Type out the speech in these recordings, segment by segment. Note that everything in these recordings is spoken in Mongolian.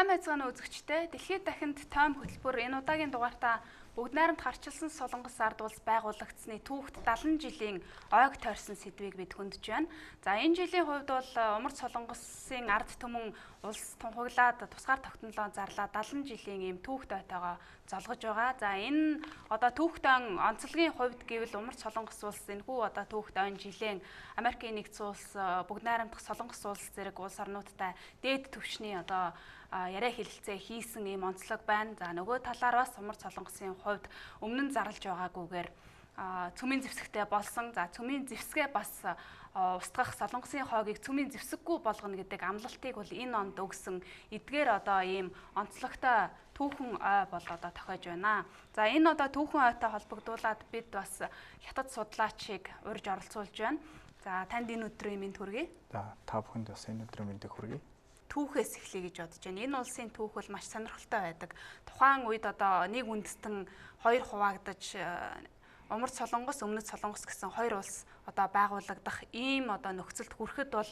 Сайн байцгаана үзэгчдээ. Дэлхийд дахинд тойм хөтөлбөр энэ удаагийн дугаартаа бүгд найрамд харчилсан Солонгос ард улс байгуулагдсны түүхт 70 жилийн ойг тойрсон сэдвийг бид хөндөж байна. За энэ жилийн хувьд бол Умард Солонгосын ард түмэн улс тунхаглаад тусгаар тогтнолоо зарлаа 70 жилийн ийм түүхт ойтойгоо золгож байгаа. За энэ одоо түүхт он онцлогийн хувьд гэвэл Умард Солонгос улс энэхүү одоо түүхт он жилийн Америкийн нэгдсэн улс бүгд найрамдах Солонгос улс зэрэг улс орнуудтай дээд түвшний одоо яриа хэлэлцээ хийсэн ийм онцлог байна. За нөгөө талаар бас Умард Солонгосын хувьд өмнө нь зарлж байгаагүйгээр цөмийн зэвсэгтэй болсон. За цөмийн зэвсгээ бас устгах Солонгосын хойгийг цөмийн зэвсэггүй болгоно гэдэг амлалтыг бол энэ онд өгсөн эдгээр одоо ийм онцлогтой түүхэн ой бол одоо тохиож байна. За энэ одоо түүхэн ойтой холбогдуулаад бид бас хятад судлаачийг урьж оролцуулж байна. За танд энэ өдрийн мэнд хүргэе. За та бүхэнд бас энэ өдрийн мэндийг хүргэе. Түүхээс эхлэе гэж бодож байна. Энэ улсын түүх бол маш сонирхолтой байдаг. Тухайн үед одоо нэг үндэстэн хоёр хуваагдаж Умард Солонгос, Өмнөд Солонгос гэсэн хоёр улс одоо байгуулагдах ийм одоо нөхцөлд хүрэхэд бол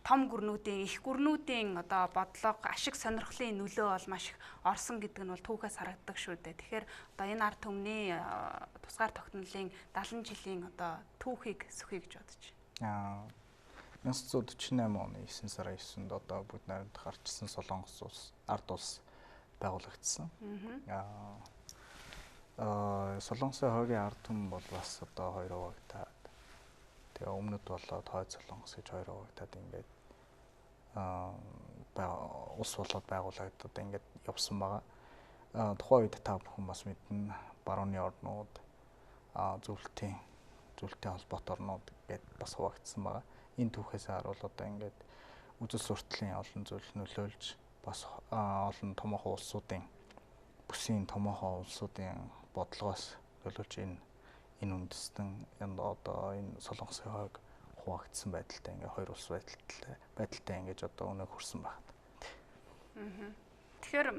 том гүрнүүдийн, их гүрнүүдийн одоо бодлого, ашиг сонирхлын нөлөө бол маш их орсон гэдэг нь бол түүхээс харагддаг шүү дээ. Тэгэхээр одоо энэ ард түмний тусгаар тогтнолын 70 жилийн одоо түүхийг сөхөе гэж бодож байна. 1948 оны 9 сарын 9-нд одоо бүгд найрамдах харчилсан Солонгос улс ард улс байгуулагдсан. Солонгосын хойгийн ард түмэн бол бас одоо хоёр хуваагдаад тэгээ өмнөд болоод хойд Солонгос гэж хоёр хуваагдаад ингээд улс болоод байгуулагдаад ингээд явсан байгаа. Тухайн үед та бүхэн бас мэднэ барууны орнууд зөвлөлтийн холбоот орнууд гэдээ бас хуваагдсан байгаа. Энэ түүхээс харуул одоо ингээд үзэл сурталын олон зүйл нөлөөлж бас олон томоохон улсуудын бүсийн томоохон улсуудын бодлогоос нөлөөлж энэ үндэстэн одоо энэ Солонгосын хойг хуваагдсан байдалтай ингээд хоёр улс байдалтай ингэж одоо өнөө хүрсэн байна. Тэгэхээр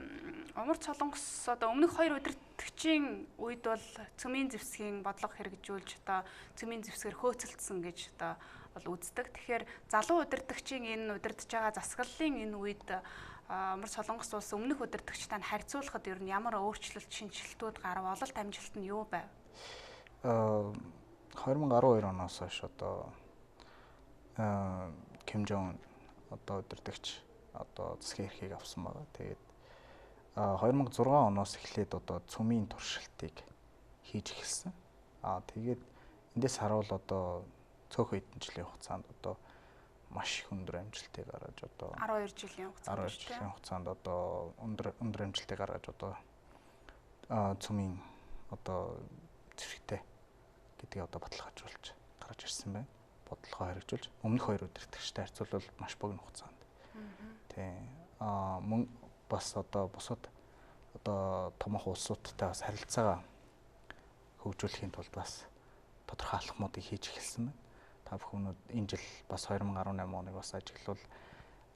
Умард Солонгос одоо өмнөх хоёр удирдагчийн үед бол цөмийн зэвсгийн бодлого хэрэгжүүлж одоо цөмийн зэвсгэр хөөцөлдсөн гэж одоо бол үздэг. Тэгэхээр залуу удирдагчийн энэ удирдах байгаа засаглалын энэ үед Умард Солонгос улс өмнөх удирдагчтай харьцуулахад ер нь ямар өөрчлөлт, шинжилтүүд гарав, ололт амжилт нь юу байв? 2012 оноос хойш одоо Ким Жон одоо удирдагч одоо засгийн эрхийг авсан байгаа. Тэгээд 2006 оноос эхлээд одоо цөмийн туршилтыг хийж эхэлсэн. Тэгээд эндээс харуул одоо цөөхөн хэдэн жилийн хугацаанд одоо маш их өндөр амжилтыг гаргаж одоо 12 жилийн хугацаанд одоо өндөр амжилтыг гаргаж одоо цөмийн одоо зэрэгтэй гэдгийг одоо баталгаажуулж гаргаж ирсэн байна. Бодлогоо хэрэгжүүлж өмнөх хоёр удирдагчтай харьцуулбал маш богино хугацаанд. Мөн бас одоо бусад одоо томоохон улсуудтай бас харилцаагаа хөгжүүлэхийн тулд бас тодорхой алхмуудыг хийж эхэлсэн байна. Та бүхэн энэ жил бас 2018 оныг бас ажиглавал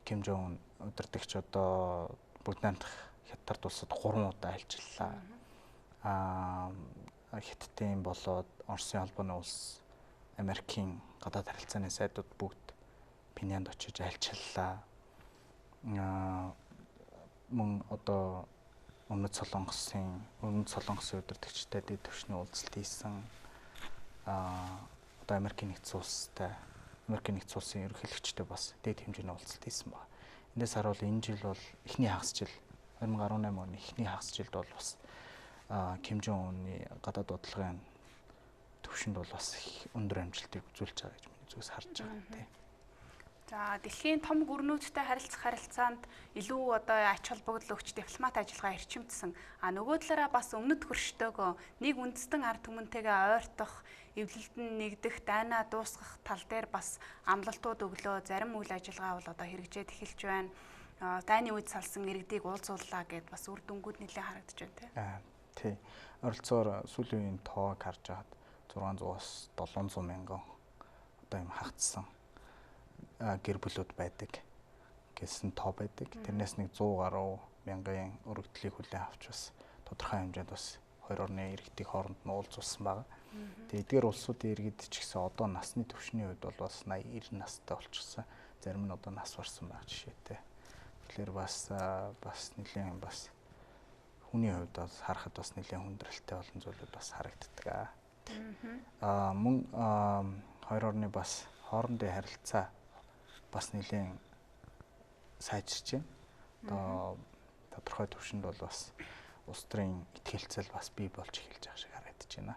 Ким Жон удирдагч одоо бүгд найрамдах хятад улсад 3 удаа ажиллалаа. Хятадын болоод Оросын албаны улс, Америкийн гадаад харилцааны сайдууд бүгд Пинянд очиж альчиллаа. Мөн одоо Өмнөд Солонгосын удирдагчтай дэд түвшний уулзалт хийсэн. Одоо Америкийн нэгдсэн улсын ерөнхийлөгчтэй бас дээд хэмжээний уулзалт хийсэн байна. Эндээс харуул энэ жил бол эхний хагас жил 2018 оны эхний хагас жилд бол бас Ким Жон Уны гадаад бодлогын төвшөнд бол бас өндөр амжилтыг үзүүлж байгаа гэж миний зүгээс харж байгаа тийм. За дэлхийн том гүрнүүдтэй харилцах харилцаанд илүү одоо ач холбогдол өгч дипломат ажиллагаа эрчимдсэн. Нөгөө талаараа бас өмнөд хөрштөөгөө нэг үндэстэн ард түмэнтэйгээ ойртох, эвлэлдэн нэгдэх, дайнаа дуусгах тал дээр бас амлалтууд өглөө. Зарим үйл ажиллагаа бол одоо хэрэгжээд эхэлж байна. Дайны үед салсан иргэдийг уулзууллаа гэд бас үр дүнгууд нэлээд харагдаж байна тийм. Оролцоогоор сүүлийн үеийн тоог харж хаад 600-аас 700 мянган одоо юм хагдсан гэр бүлүүд байдаг гэсэн тоо байдаг. Тэрнээс нэг 100 гаруй мянган өргөдлийг хүлээн авч бас тодорхой хэмжээнд бас хоёр орны иргэдийн хооронд нь уулзуулсан байгаа. Тэгээд эдгээр улсуудын иргэд ч гэсэн одоо насны түвшний хувьд бол бас 80-90 настай болчихсон. Зарим нь одоо нас барсан байгаа жишээтэй. тэгэхээр бас нэлийн бас хүний хувьд бас харахад бас нэлийн хүндрэлтэй олон зүйлүүд бас харагддаг. Мөн хоёр орны бас хоорондын харилцаа бас нэлийн сайжирч байна. Одоо тодорхой түвшинд бол бас улс төрийн итгэлцэл бас бий болж эхэлж байгаа шиг харагдаж байна.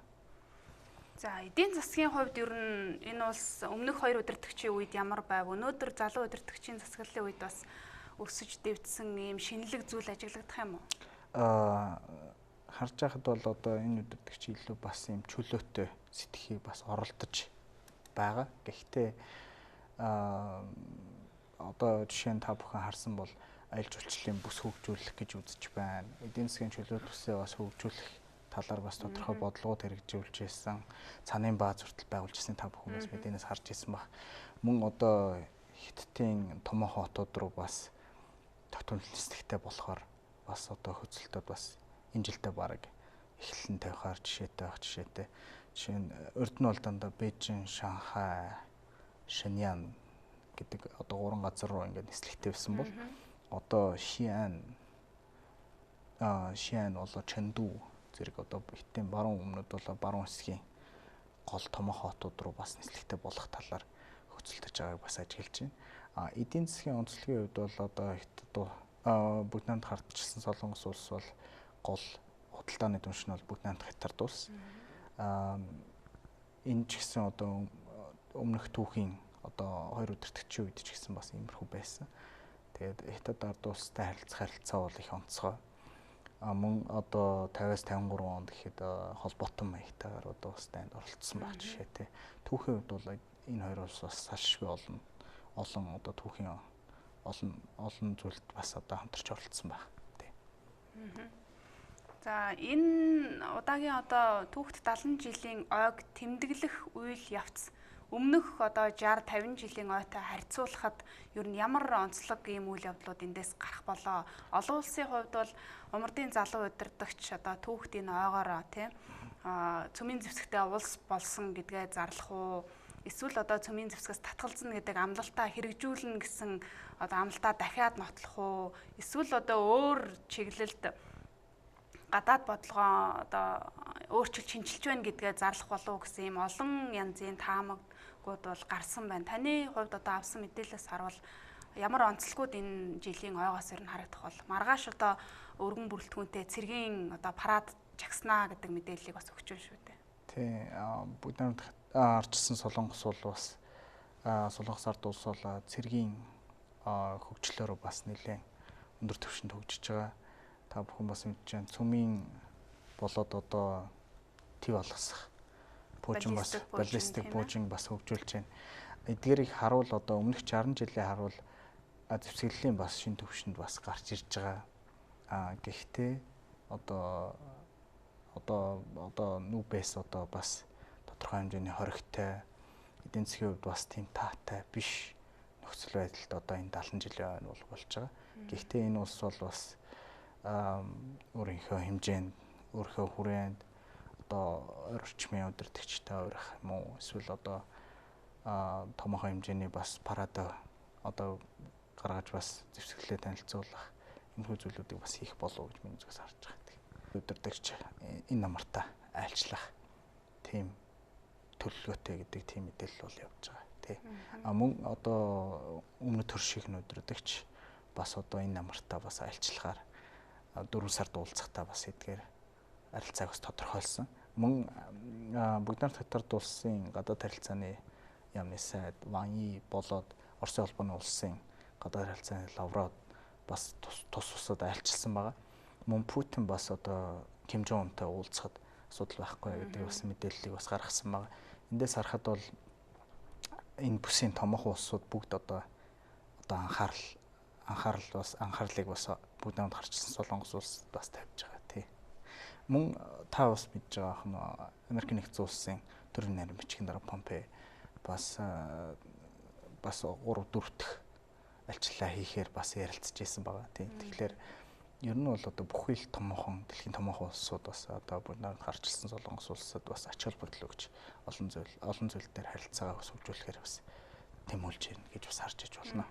За эдийн засгийн хувьд ер нь энэ улс өмнөх хоёр удирдагчийн үед ямар байв? Өнөөдөр залуу удирдагчийн засаглалын үед бас өсөж дэвтсэн ийм шинэлэг зүйл ажиглагдах юм уу? Харж байхад бол одоо энэ удирдагч илүү бас ийм чөлөөтэй сэтгэхийг бас оролдож байгаа. Гэхдээ одоо жишээ нь та бүхэн харсан бол аялал жуулчлалын бүс хөгжүүлэх гэж үзэж байна. Эдийн засгийн чөлөө төсөө бас хөгжүүлэх талаар бас тодорхой бодлогууд хэрэгжүүлж байсан. Цанын бааз хүртэл байгуулж ирсэн та бүхэн бас мэдэнээс харж ирсэн баг. Мөн одоо Хятадын томоохон хотууд руу бас тогтмол нислэгтэй болохоор бас одоо хөдөлтөд бас энэ жилдээ бараг эхлэн тавихаар жишээтэй. Жишээ нь урд нь бол дандаа Бээжин, Шанхай, Шиньян гэдэг одоо 3 газар руу ингээд нислэгтэй байсан бол одоо Шиан болоо Чэнду зэрэг одоо Хятадын баруун өмнөд болоо баруун хэсгийн гол томоохон хотууд руу бас нислэгтэй болох талаар хөцөлдөж байгааг бас ажиглаж байна. Эдийн засгийн онцлогийн хувьд бол одоо Хятад бүгд намд хардчилсан Солонгос улс бол гол худалдааны түнш нь бол бүгд намд Хятад улс. Энэ ч гэсэн одоо өмнөх түүхийн одоо хоёр удирдагчийн үед ч гэсэн бас иймэрхүү байсан. Тэгээд Хятад ард улстай харилцаа бол их онцгой. Мөн одоо 50-аас 53 онд гэхэд холбоотон маягтайгаар одоо бас танд оролцсон байх жишээтэй. Түүхийн хувьд бол энэ хоёр улс бас салшгүй олон одоо түүхийн олон зүйлд бас одоо хамтарч оролцсон байх. За энэ удаагийн одоо түүхт 70 жилийн ойг тэмдэглэх үйл явц өмнөх одоо 60-50 жилийн ойтой харьцуулахад ер нь ямар онцлог ийм үйл явдлууд эндээс гарах болоо? Олон улсын хувьд бол умардын залуу удирдагч одоо түүхт энэ ойгоор тийм цөмийн зэвсэгтэй улс болсон гэдгээ зарлах уу? Эсвэл одоо цөмийн зэвсгээс татгалзна гэдэг амлалтаа хэрэгжүүлнэ гэсэн одоо амлалтаа дахиад нотлох уу? Эсвэл одоо өөр чиглэлд гадаад бодлогоо одоо өөрчилж шинжилж байна гэдгээ зарлах болов уу гэсэн ийм олон янзын таамаггууд бол гарсан байна. Таны хувьд одоо авсан мэдээлэлээс харвал ямар онцлогуд энэ жилийн ойгоос ер нь харагдах бол маргааш одоо өргөн бүрэлдэхүүнтэй цэргийн одоо парад жагснаа гэдэг мэдээллийг бас өгч байна шүү дээ. Тий, бүгд намд арчилсан Солонгос бол бас Солонгос ард улс бол цэргийн хөгжлөөр бас нэлээд өндөр түвшинд хөгжиж байгаа. Та бүхэн бас мэдж байна. Цөмийн болоод одоо төв алгасах пуужин бас баллистик пуужин бас хөгжүүлж байна. Эдгээрийг харуул одоо өмнөх 60 жилийн харуул зэвсэглэлийн бас шинэ төвшөнд бас гарч ирж байгаа. Гэхдээ одоо нүүбэс одоо бас тодорхой хэмжээний хоригтой эдийн засгийн хувьд бас тийм таатай биш нөхцөл байдалд одоо энэ 70 жилийн ойн бол болж байгаа. Гэхдээ энэ улс бол бас өөрийнхөө хэмжээнд, өөрийнхөө хүрээнд одоо орчмын удирдагчтай урих юм уу? Эсвэл одоо томоохон хэмжээний бас парад одоо гаргаж бас зэвсгэлээ танилцуулах энэхүү зүйлүүдийг бас хийх болов уу гэж миний зүгээс харж байгаа. Удирдагч энэ намартаа айлчлах тийм төлөвлөгөөтэй гэдэг тийм мэдээлэл бол явж байгаа тий. Мөн одоо өмнөд төрших удирдагч бас одоо энэ намартаа бас айлчлахаар 4 сард уулзахтаа бас эдгээр харилцааг бас тодорхойлсон. Мөн бүгд намд Хятад улсын гадаад харилцааны яамны сайд Ван И болоод Оросын холбооны улсын гадаад харилцааны Лавров бас тус усад айлчилсан байгаа. Мөн Путин бас одоо Ким Жон Унтай уулзахад асуудал байхгүй гэдэг бас мэдээллийг бас гаргасан байгаа. Эндээс харахад бол энэ бүсийн томоохон улсууд бүгд одоо анхаарлыг бас бүгд намд харчсан Солонгос улс бас тавьж байгаа тий. Мөн та бас мэдж байгаа ах нь Америк нэгдсэн улсын төрийн нарийн бичгийн дарга Помпей бас 3-4 дахь альчлалаа хийхээр бас ярилцж байсан байгаа тий. Тэгэхээр ер нь бол одоо бүхий л дэлхийн томоохон улсууд бас одоо бүгд намд харчилсан Солонгос улсад бас ач холбогдол өгч олон зүйл дээр харилцаагаа бас хөгжүүлэхээр бас тэмүүлж байна гэж бас харж иж болно.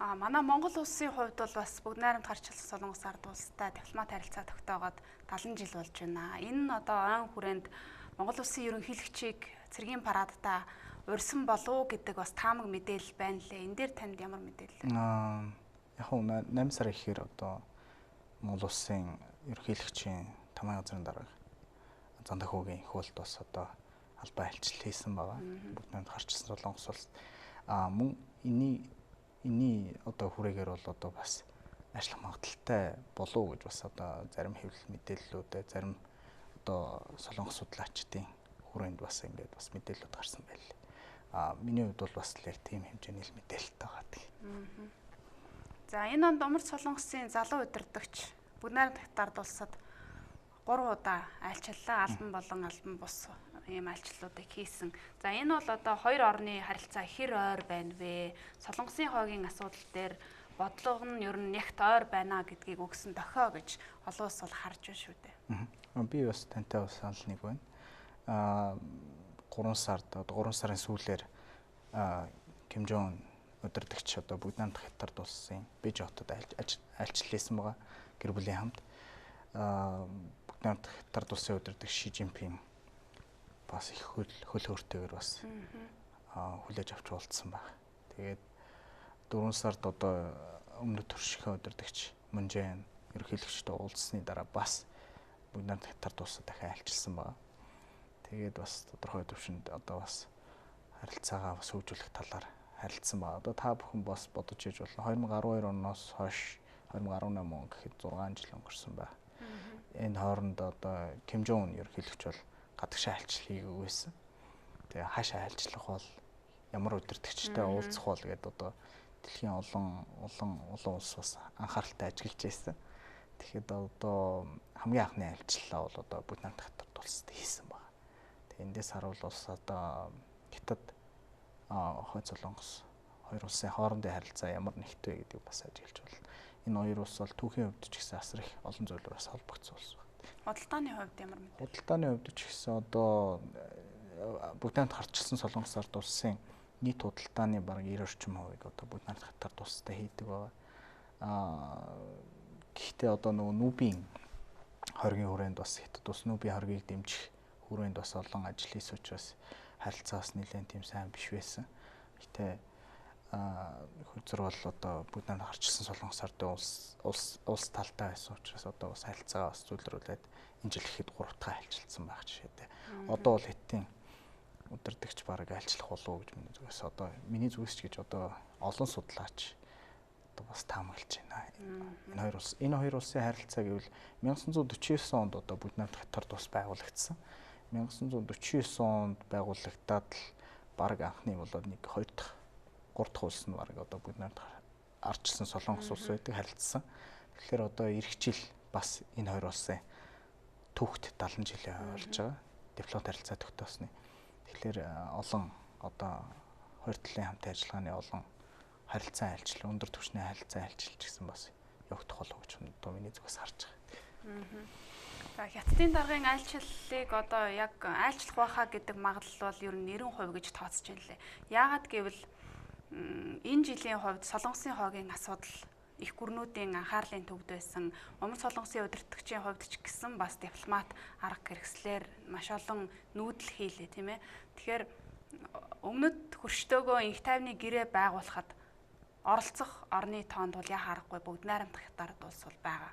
Манай Монгол улсын хувьд бол бас бүгд найрамд гарчлсан Солонгос ард улстай дипломат харилцаа тогтоогоод 70 жил болж байна. Энэ нь одоо ойн хүрээнд Монгол улсын ерөнхийлөгчийг цэргийн парадтаа урьсан болов уу гэдэг бас таамаг мэдээлэл байна лээ. Энэ дээр танд ямар мэдээлэл? Яг нь 8 сар ихээр одоо Монгол улсын ерөнхийлөгчийн тамгын газрын дарга Зандахуугийн их болт бас одоо албан айлчлал хийсэн байгаа. Бүгд найрамд гарчлсан Солонгос улс мөн энэний одоо хүрээгээр бол одоо бас ажиллах магадaltaй болов уу гэж бас одоо зарим хэвлэл мэдээллүүд зарим одоо солонгос судлаачдын хүрээнд бас ингээд бас мэдээлэлүүд гарсан байлээ. Миний хувьд бол бас л яг тийм хэмжээний л мэдээлэлтэй байгаа гэх. За энэ онд Умард Солонгосын залуу удирдагч бүгд найрамд ард улсад 3 удаа айлчлалаа. Албан болон албан бус ийм айлчлалуудыг хийсэн. За энэ бол одоо хоёр орны харилцаа хэр ойр байна вэ? Солонгосын хойгийн асуудал дээр бодлого нь ер нь ягт ойр байна гэдгийг өгсөн дохио гэж олон улс бол харж байна шүү дээ. Би бас тантай бас санал нэг байна. 3 сарын сүүлээр Ким Жон удирдагч одоо бүгд найрамд Хятад улсын Бээжингтод айлчлал хийсэн байгаа. Гэр бүлийн хамт бүгд найрамд Хятад улсын удирдагч Ши Жинпин бас их хөл хөөртэйгээр бас хүлээж авч уулзсан баг. Тэгээд 4 сард одоо өмнөд төршийнхөө удирдагч Мун Чжэйн ерөнхийлөгчтэй уулзсны дараа бас бүгд найрамд Хятад улсад дахин айлчилсан байгаа. Тэгээд бас тодорхой төвшөнд одоо бас харилцаагаа бас хөгжүүлэх талаар харилцсан байгаа. Одоо та бүхэн бас бодож иж болно. 2012 оноос хойш 2018 он гэхэд 6 жил өнгөрсөн байна. Энэ хооронд одоо Ким Жон ерөнхийлөгч бол гадагшаа айлчлал хийгээгүй байсан. Тэгээ хаашаа айлчлах бол ямар удирдагчтай уулзах бол гэдэг одоо дэлхийн олон улс бас анхааралтай ажиглаж байсан. Тэгэхэд одоо хамгийн анхны айлчлалаа бол одоо бүгд найрамд Хятад улсад хийсэн байна. Тэгээ эндээс харуул улс одоо Хятад хойд Солонгос хоёр улсын хоорондын харилцаа ямар нэгтэй гэдгийг бас ажиглаж байна. Энэ хоёр улс бол түүхийн хувьд ч гэсэн асар их олон зүйлээр бас холбогдсон улс байна. Худалдааны хувьд ямар мэдээ? Худалдааны хувьд ч гэсэн одоо бүгд найрамд гарчилсан Солонгос ард улсын нийт худалдааны бараг 90 орчим хувийг одоо бүгд найрамд Хятад улстай хийдэг байгаа. Гэхдээ одоо нөгөө Нүбийн хоргийн хүрээнд бас Хятад улс Нүбийн хоргийг дэмжих хүрээнд бас олон ажил хийсэн учраас харилцаас нэлээд тийм сайн биш байсан. Гэтэ хөлзөр бол одоо бүгд найрамд гарчилсан Солонгос ардын улс талтай байсан учраас одоо бас харилцаагаа бас зүйлрүүлээд энэ жил ихэд 3 дахь айлчилсан байх жишээтэй. Одоо бол Хятадын удирдагч бараг айлчлах болов уу гэж миний зүгээс ч гэж одоо олон судлаач одоо бас таамаглаж байна. Энэ хоёр улсын харилцаа гэвэл 1949 онд одоо бүгд найрамд Хятад улс байгуулагдсан. 1949 онд байгуулагдаад л бараг анхны болоод 1 2 дахь 3 дахь улс нь бараг одоо бүгд найрамд арчилсан Солонгос улс байдаг харилцсан. Тэгэхээр одоо эх жил бас энэ хоёр улсын түүхт 70 жилийн болж байгаа. Дипломат харилцаа тогтоосны. Тэгэхээр олон одоо хоёр талын хамтын ажиллагааны олон харилцаа айлчлал, өндөр түвшний харилцаа айлчлал гэсэн бас явагдах болов гэж одоо миний зүгээс харж байгаа. За Хятадын даргын айлчлалыг одоо яг айлчлах байхаа гэдэг магадлал бол ер нь 90% гэж тооцож байна лээ. Яагаад гэвэл энэ жилийн хувьд Солонгосын хойгийн асуудал их гүрнүүдийн анхаарлын төвд байсан. Умард Солонгосын удирдагчийн хувьд ч гэсэн бас дипломат арга хэрэгслэр маш олон нүүдэл хийлээ, тийм ээ. Тэгэхээр өмнөд хөрштөөгөө инх тайвны гэрээ байгуулахад оролцох орны тоонд бол яа харахгүй бүгд найрамд Хятад улс бол байгаа.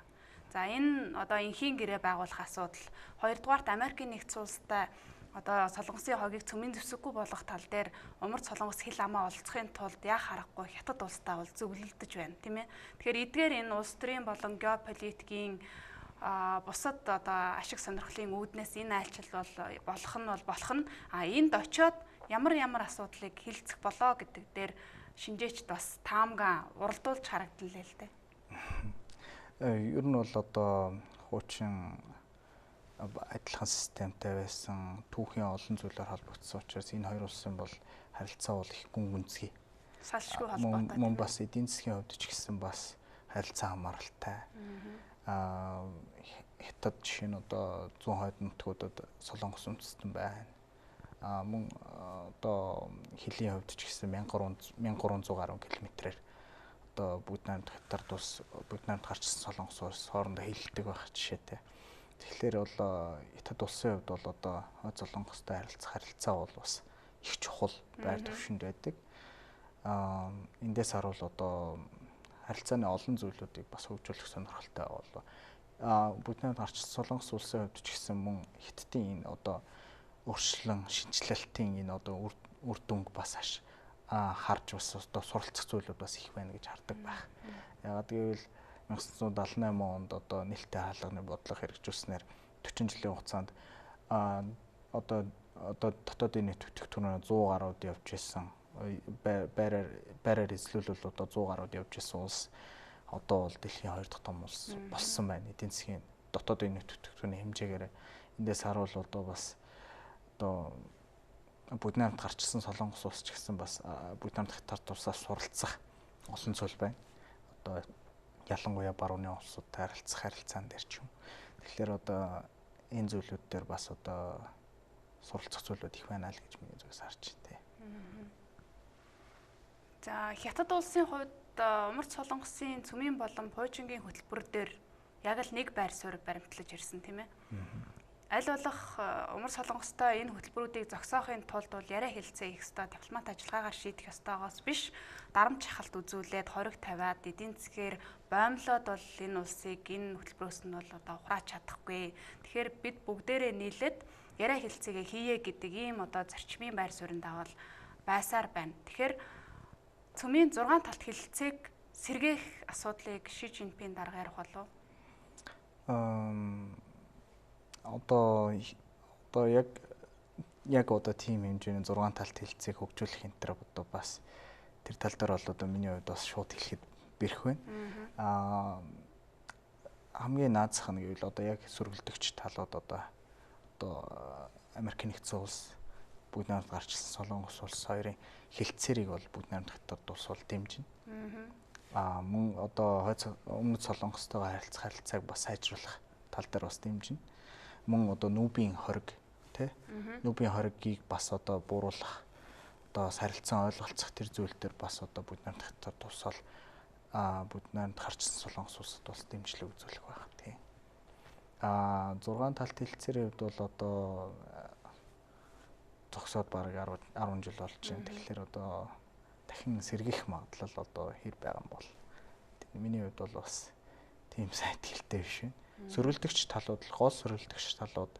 За энэ одоо инхийн гэрээ байгуулах асуудал хоёрдугаарт Америкийн нэгдсэн улстай одоо Солонгосын хойгийг цөмийн зэвсэггүй болгох тал дээр Умард Солонгос хил амаа олцохын тулд яа харахгүй Хятад улстай бол зөвлөлдөж байна, тийм ээ. Тэгэхээр эдгээр энэ улс төрийн болон геополитикийн бусад одоо ашиг сонирхлын үүднээс энэ айлчлал болох нь энд очиод ямар асуудлыг хилцэх болоо гэдэг дээр шинжээчд бас таамгаа уралдуулж харагдлаа л дээ. Ер нь бол одоо хуучин адилхан системтэй байсан түүхийн олон зүйлээр холбогдсон учраас энэ хоёр улсын бол харилцаа бол их гүн гүнзгий. Салшгүй холбоотой. Мөн бас эдийн засгийн хувьд ч гэсэн бас харилцаа хамааралтай. Хятад жишээ нь одоо зүүн хойд нутгуудад Солонгос үндэстэн байна. Мөн одоо хилийн хувьд ч гэсэн 1300 гаруй километрээр одоо бүгд найрамд Хятад улс, бүгд найрамд гарчсан Солонгос улс хоорондоо хэлэлдэг байх жишээтэй. Тэгэхээр бол Хятад улсын хувьд бол одоо Хойд Солонгостой харилцаа бол бас их чухал байр төвшөнд байдаг. Эндээс харуул одоо харилцааны олон зүйлүүдийг бас хөгжүүлэх сонирхолтой болов. Бүгд найрамд гарчсан Солонгос улсын хувьд ч гэсэн мөн Хятадын энэ одоо өөрчлөлөн шинжилэлтийн энэ одоо үр дүнг бас харж бас одоо суралцах зүйлүүд бас их байна гэж хардаг байх. Яагаад гэвэл 1978 онд одоо нээлттэй хаалганы бодлого хэрэгжүүлснээр 40 жилийн хугацаанд одоо дотоодын нийт бүтээгдэхүүн 100 гаруйд явж исэн байраар эзлүүлэл одоо 100 гаруйд явж исэн улс одоо бол дэлхийн 2 дахь том улс болсон байна. Эдийн засгийн дотоодын нийт бүтээгдэхүүний хэмжээгээр эндээс харуул одоо бас одоо бүгд найрамд гарчсан Солонгос улс ч гэсэн бас бүгд найрамд Хятад улсаас суралцах олон зүйл байна. Одоо ялангуяа барууны улсуудтай харилцаан дээр ч юм. Тэгэхээр одоо энэ зүйлүүд дээр бас одоо суралцах зүйлүүд их байна л гэж миний зүгээс харж байна. За Хятад улсын хувьд Умард Солонгосын цөмийн болон пуужингийн хөтөлбөр дээр яг л нэг байр суурь баримтлаж ирсэн тийм ээ. Аль болох Умар Солонгостой энэ хөтөлбөрүүдийг зогсоохын тулд бол яриа хэлцээ их ёстой, дипломат ажиллагаагаар шийдэх ёстойгоос биш, дарамт шахалт үзүүлээд хориг тавиад эдийн засгээр боомлоод бол энэ улсыг энэ хөтөлбөрөөс нь бол одоо ухрааж чадахгүй. Тэгэхээр бид бүгдээрээ нийлээд яриа хэлцээгээ хийе гэдэг ийм одоо зарчмын байр суурьнд авал байсаар байна. Тэгэхээр цөмийн 6 талт хэлцээг сэргээх асуудлыг Ши Жинпин дарга ярих болов? Одоо яг одоо тийм хэмжээний 6 талт хэлцээг хөгжүүлэх энэ төр одоо бас тэр тал дээр бол одоо миний хувьд бас шууд хэлэхэд бэрх байна. Хамгийн наазах нь гэвэл одоо яг сөргөлдөгч талууд одоо Америк нэгдсэн улс, бүгд найрамд гарчсан Солонгос улс хоёрын хэлтсэрийг бол бүгд найрамд Хятад улс бол дэмжинэ. Мөн одоо өмнөд Солонгостойгоо харилцааг бас сайжруулах тал дээр бас дэмжинэ. Мөн одоо нүүбийн хориг нүүбийн хоригийг бас одоо бууруулах, одоо харилцан ойлголцох тэр зүйл дээр бас одоо бүгд найрамд Хятад улс бол бүгд найрамд гарчсан Солонгос улсад бас дэмжлэг үзүүлэх байх тийм. 6 талт хэлцээрийн хувьд бол одоо зогсоод бараг 10 жил болж байна. Тэгэхээр одоо дахин сэргийх магадлал одоо хэр байгаа юм бол. Миний хувьд бол бас тийм сайн итгэлтэй биш байна. Сөргөлдөгч талууд л гол сөргөлдөгч талууд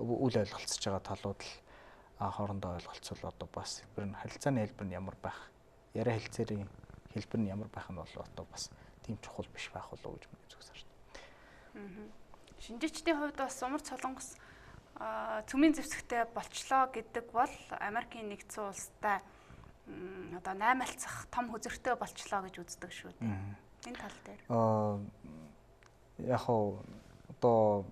үл ойлголцож байгаа талууд л хоорондоо ойлголцол одоо бас харилцааны хэлбэр нь ямар байх, яриа хэлцээрийн хэлбэр нь ямар байх нь бол одоо бас тийм чухал биш байх болов уу гэж миний зүгээс харж байна. Шинжээчдийн хувьд бас Умард Солонгос цөмийн зэвсэгтэй болчлоо гэдэг бол Америкийн нэгдсэн улстай одоо наймаалцах том хөзөртэй болчлоо гэж үздэг шүү дээ. Энэ тал дээр. Яг одоо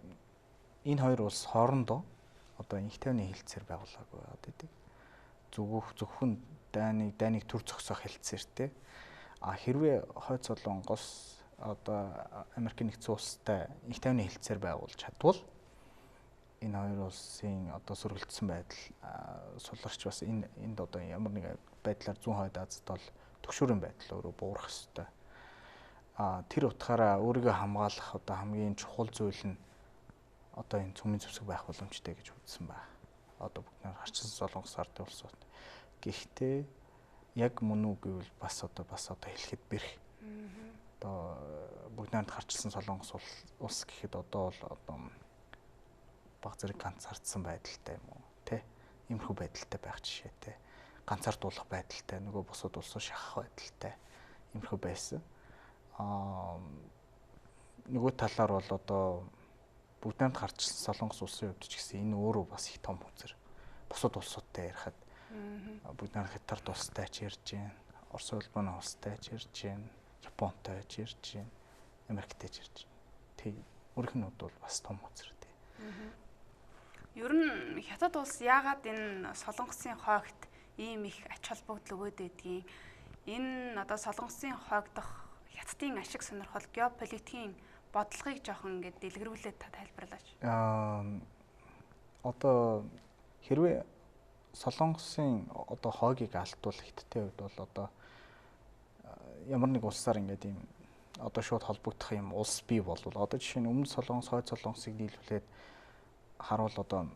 энэ хоёр улс хоорондоо одоо инх тайвны хэлцээр байгуулаагүй байдаг. Зөвхөн дайныг төр зогсоох хэлцээртэй. Хэрвээ Хойд Солонгос одоо Америк нэгдсэн улстай инх тайвны хэлцээр байгуулж чадвал энэ хоёр улсын одоо сөргөлдсөн байдал суларч бас энд одоо ямар нэг байдлаар зүүн хойд Азид бол түгшүүрийн байдал өөрөө буурах ёстой. Тэр утгаараа өөрийгөө хамгаалах одоо хамгийн чухал зүйл нь одоо энэ цөмийн зэвсэг байх боломжтой гэж үзсэн байна. Одоо бүгд нэг гарчсан Солонгос ардын улсууд. Гэхдээ яг мөн үү гэвэл бас одоо хэлэхэд бэрх. Одоо бүгд найрамд гарчсан Солонгос улс гэхэд одоо баг зэрэг ганцаардсан байдалтай юм уу те? Иймэрхүү байдалтай байх жишээтэй. Ганцаардуулах байдалтай, нөгөө бусад улсууд шахах байдалтай. Иймэрхүү байсан. Нөгөө талаар бол одоо бүгд найрамд гарчсан Солонгос улсын хувьд ч гэсэн энэ өөрөө бас их том үзэр. Бусад улсуудтай ярихад бүгд найрамд Хятад улстай ч ярьж байна, Орос улбаны улстай ч ярьж байна, Японтай ч ярьж байна, Америктэй ч ярьж байна. Тэг өөрхнүүд бол бас том үзэр тий. Ер нь Хятад улс яагаад энэ Солонгосын хойгт ийм их ач холбогдол өгөөд байдгийг, энэ одоо Солонгосын хойгдох Хятадын ашиг сонирхол геополитикийн бодлогыг жоохон ингээд дэлгэрүүлээд та тайлбарлаач. Одоо хэрвээ Солонгосын одоо хойгийг алдвал Хятадын хувьд бол одоо ямар нэг улсаар ингээд ийм одоо шууд холбогдох юм улс бий болвол одоо жишээ нь Өмнөд Солонгос, Хойд Солонгосыг нийлүүлээд харуул одоо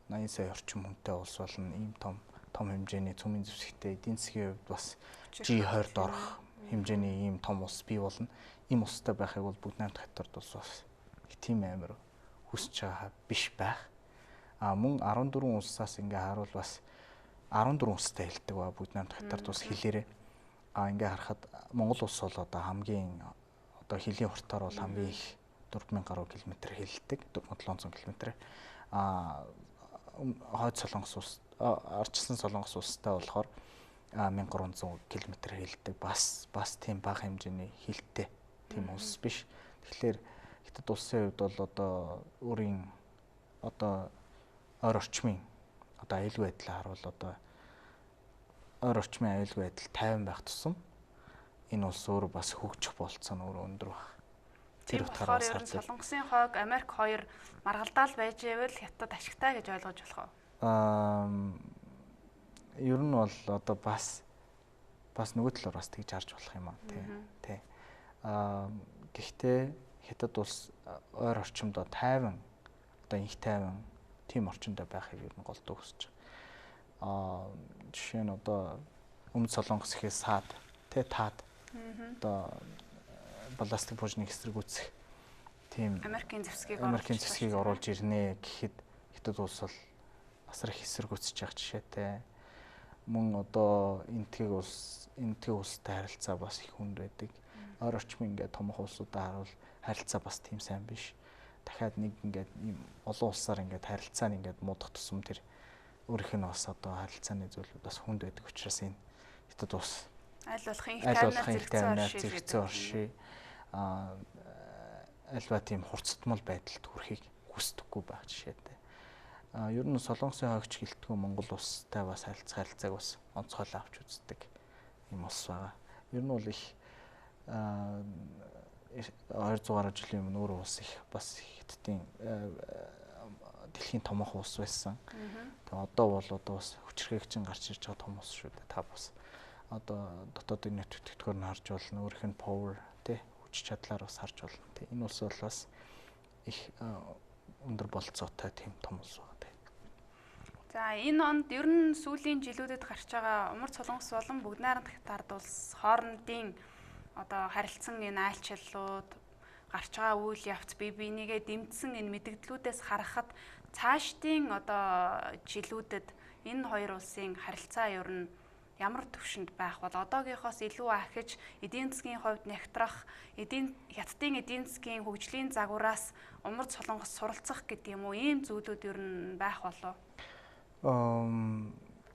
80 сая орчим хүнтэй улс болно. Ийм том хэмжээний цөмийн зэвсэгтэй эдийн засгийн хувьд бас G20-д орох хэмжээний ийм том улс бий болно. Ийм улстай байхыг бол бүгд найрамд хятад улс бас их тийм амар хүсэж байгаа биш байх. Мөн 14 улсаас ингээ харуул бас 14 улстай хэлдэг ба бүгд найрамд хятад улс хэлээрээ ингээ харахад Монгол улс бол одоо хамгийн одоо хилийн хуртаар бол хамгийн их 4000 гаруй километр хэлдэг 4700 км. Хойд Солонгос улс ардчилсан Солонгос улстай болохоор 1300 км хэлдэг бас тийм бага хэмжээний хилтэй тийм улс биш. Тэгэхээр хятад улсын хувьд бол одоо өөрийн одоо ойр орчмын одоо аюулгүй байдлаа харуул одоо ойр орчмын аюулгүй байдал 50 байх тусам энэ улс өөрөө бас хөгжих болцоо нь өөрөө өндөр баг. Тэр утгаараа ер нь Солонгосын хойг Америк хоёр маргалдаал байж ивэл хятад ашигтай гэж ойлгож болох уу? Ер нь бол одоо бас нөгөө талаар бас тэгж харж болох юм аа тий. Гэхдээ хятад улс ойр орчимдоо тайван одоо их тайван тийм орчиндөө байхыг ер нь голдуу хүсэж байгаа. Жишээ нь одоо Өмнөд Солонгос ихээс саад таад одоо балластик буужныг эсэргүүцэх тийм Америкийн зэвсгийг оруулж ирнэ гэхэд хятад улс бол асар их эсэргүүцэж байгаа жишээтэй. Мөн одоо энтхэг улстай харилцаа бас их хүнд байдаг. Ойр орчмын ингээд томх улсуудаа харуул харилцаа бас тийм сайн биш. Дахиад нэг ингээд ийм олон улсаар ингээд харилцааны ингээд муудах тусам тэр өөрийнх нь бас одоо харилцааны зүйлүүд бас хүнд байдаг учраас энэ хятад улс аль болох их тайвнаар зэрэгцээ орший альва тийм хурцтмал байдалд хүрэхийг хүсдэггүй байх жишээтэй. Ер нь Солонгосын хойгч гэлтгүү Монгол улстай бас харилцааг бас онцгойлоо авч үздэг юм улс байгаа. Ер нь бол их 200 гаруй жилийн өмнө өөр улс их бас хятадын дэлхийн томоохон улс байсан. Тэгээ одоо бол бас хүчирхэгжин гарч ирж байгаа том улс шүү дээ. Та бас одоо дотоодын нийт төтгөр нь харж болно. Өөрийнх нь power тий хүч чадлаар бас харж болно. Тий энэ улс бол бас их өндөр болцоотой тийм том улс байна. За энэ онд ер нь сүүлийн жилүүдэд гарч байгаа Умар Солонгос болон Бүгд найрамд хятад улс хоорондын одоо харилцсан энэ айлчлалууд гарч байгаа үйл явц бие бинийгээ дэмжсэн энэ мэдгдлүүдээс харахад цаашдын одоо жилүүдэд энэ хоёр улсын харилцаа ер нь ямар төвшөнд байх бол одоогийнхоос илүү ахиж эдийн засгийн хувьд нягтрах хятадын эдийн засгийн хөгжлийн загвараас Умар Солонгос суралцах гэдэг юм уу ийм зүйлүүд ер нь байх болов.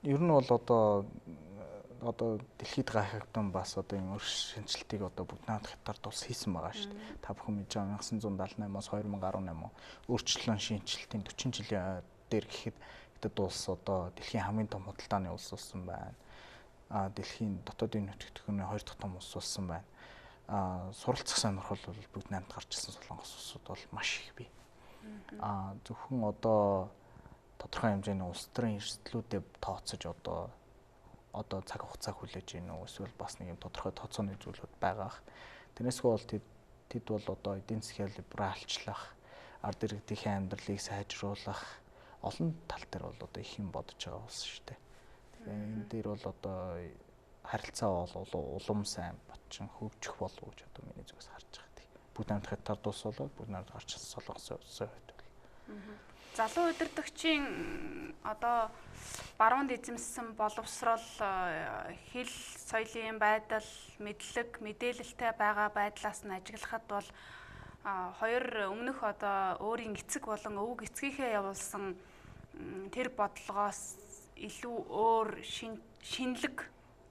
Ер нь бол одоо дэлхийд гайхагдан бас одоо энэ өрш шинжилтийг одоо Бүгд найрамд хятад улс хийсэн байгаа шүү дээ. Та бүхэн мэдж байгаа 1978-аас 2018 өөрчлөлөн шинжилтийн 40 жилийн дээр гэхэд хятад улс одоо дэлхийн хамгийн том худалдааны улс болсон байна. Дэлхийн дотоодын нутагтхүүний 2 дахь том улс болсон байна. Суралцах сонирхол бол Бүгд найрамд гарч ирсэн Солонгос улсууд бол маш их бий. Зөвхөн одоо тодорхой хэмжээний улс төрийн эрсдлүүдэд тооцож одоо цаг хугацаа хүлээж ийн үү эсвэл бас нэг юм тодорхой тооцооны зүйлүүд байгаа. Тэрнээс бол тэд бол одоо эдийн засгийн либералчлах, ард иргэдийн амьдралыг сайжруулах олон тал дээр бол одоо их юм бодож байгаа улс шүү дээ. Тэгээ энэ дээр бол одоо харилцаа бол улам сайн батчин хөгжих болов уу гэж одоо миний зүгээс харж байгаа. Бүгд найрамд хятад улс болоод Бүгд найрамд гарч ирсэн Солонгосын улсын хувьд бол залуу удирдагчийн одоо баруунд эзэмссэн боловсрол хэл соёлын байдал мэдлэг мэдээлэлтэй байгаа байдлаас нь ажиглахад бол хоёр өмнөх одоо өөрийн эцэг болон өвөг эцгийнхээ явуулсан тэр бодлогоос илүү өөр шинэлэг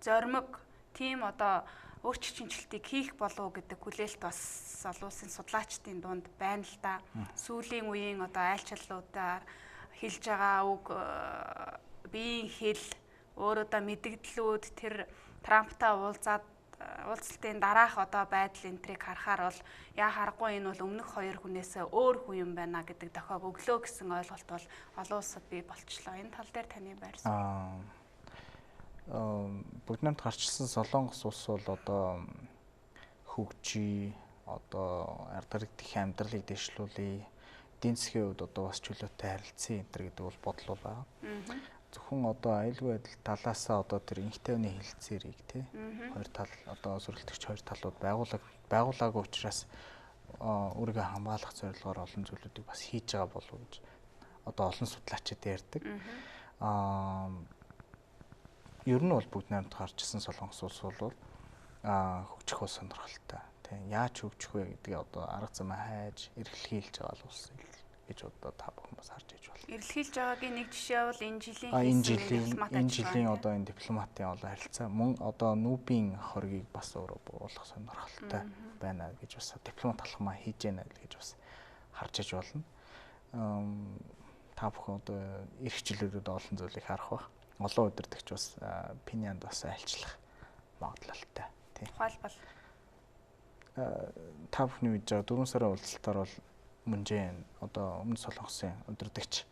зоримог тийм одоо өөрчлөлт шинжилтийг хийх болов гэдэг хүлээлт бас олон улсын судлаачдын дунд байна л да. Сүүлийн үеийн одоо айлчлалуудаар хэлж байгаа үг биеийн хэл өөр одоо мэдгдлүүд тэр Трамптай уулзалтын дараах одоо байдал энтрийг харахаар бол яа харахгүй энэ бол өмнөх хоёр хүнээсээ өөр хүн юм байна гэдэг дохиог өглөө гэсэн ойлголт бол олон улсад бий болчлоо. Энэ тал дээр таны байр суурь. бүгд намд гарчилсан Солонгос улс бол одоо хөгжиж одоо арга дэх амьдралыг дэвшлүүлээ. Эдийн засгийн хувьд одоо бас чөлөөтэй харилцсан энэ гэдэг бол бодол байгаа. Зөвхөн одоо аюулгүй байдал талаасаа одоо тэр инхтэйний хэлэлцээрийг тий хоёр тал одоо сөрөлтөгч хоёр талууд байгуулаагүй учраас өөрийгөө хамгаалах зорилгоор олон зүйлүүдийг бас хийж байгаа болов уу гэж одоо олон судлаачид ярьдаг. Ер нь бол бүгд найрамд гарчсан Солонгос улс бол хөгжих бол сонирхолтой. Тий яаж хөгжих вэ гэдгийг одоо арга замаа хайж эргэлхийлж байгаа л улс гэж одоо та бүхэн бас харж иж байна. Эргэлхийлж байгаагийн нэг жишээ бол энэ жилийн одоо энэ дипломатын олон харилцаа мөн одоо нүүбийн хоргийг бас өөрөө буулгах сонирхолтой байна гэж бас дипломат алхмаа хийж яана гэж бас харж иж болно. Та бүхэн одоо эрх чөлөөрөд олон зүйлийг харах бах. Олон удирдагч бас Пинянд бас айлчлах магадлалтай. Тухайлбал та бүхний мэдж байгаа 4 сарын уулзалтаар бол Мөнжэн одоо өмнө Солонгосын удирдагч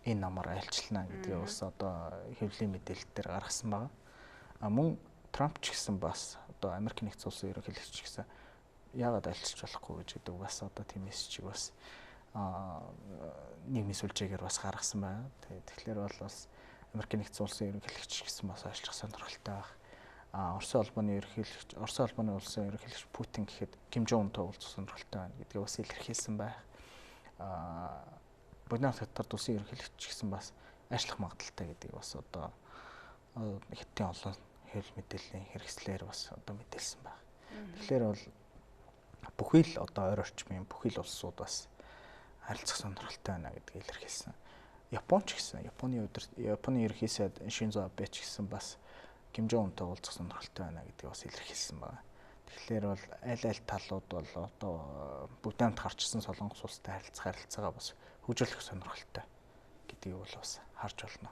энэ намаар айлчлана гэдгээ бас одоо хэвлэлийн мэдээлэл дээр гаргасан байгаа. Мөн Трамп ч гэсэн бас одоо Америк нэгдсэн улсын ерөнхийлөгч ч гэсэн яагаад айлчилж болохгүй гэж гэдэг бас одоо тийм мессежийг бас нийгмийн сүлжээгээр бас гаргасан байна. Тэгэхээр бол бас Америк нэгдсэн улсын ерөнхийлөгч гэсэн бас айлчлах сонирхолтой байх. Оросын улсын улсын ерөнхийлөгч Путин гэхэд Ким Жон Унтай уулзах сонирхолтой байна гэдгээ бас илэрхийлсэн байх. Буднаас хятад улсын ерөнхийлөгч гэсэн бас ажиллах магадaltaй гэдгийг бас одоо хятадын олон хэвлэл мэдээллийн хэрэгслээр бас одоо мэдээлсэн байх. Тэгэхээр бол бүхий л одоо ойр орчмын бүхий л улсууд бас харилцах сонирхолтой байна гэдгийг илэрхийлсэн. Япон ч гэсэн Японы ерөнхий сайд Шинзо Абе ч гэсэн бас Ким Жон Унтай уулзах сонирхолтой байна гэдгийг бас илэрхийлсэн байна. Тэгэхээр бол аль талууд бол одоо бүгд намд гарчсан Солонгос улстай харилцаагаа бас хөгжүүлэх сонирхолтой гэдгийг бол бас харж байна.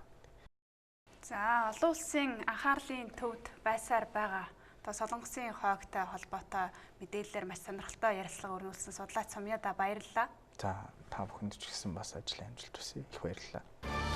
За олон улсын анхаарлын төвд байсаар байгаа одоо Солонгосын хойгтой холбоотой мэдээлэлээр маш сонирхолтой ярилцлага өргүүлсэн судлаач Сумьяда баярлалаа. За та бүхэнд ч гэсэн бас ажлын амжилт хүсье. Их баярлалаа.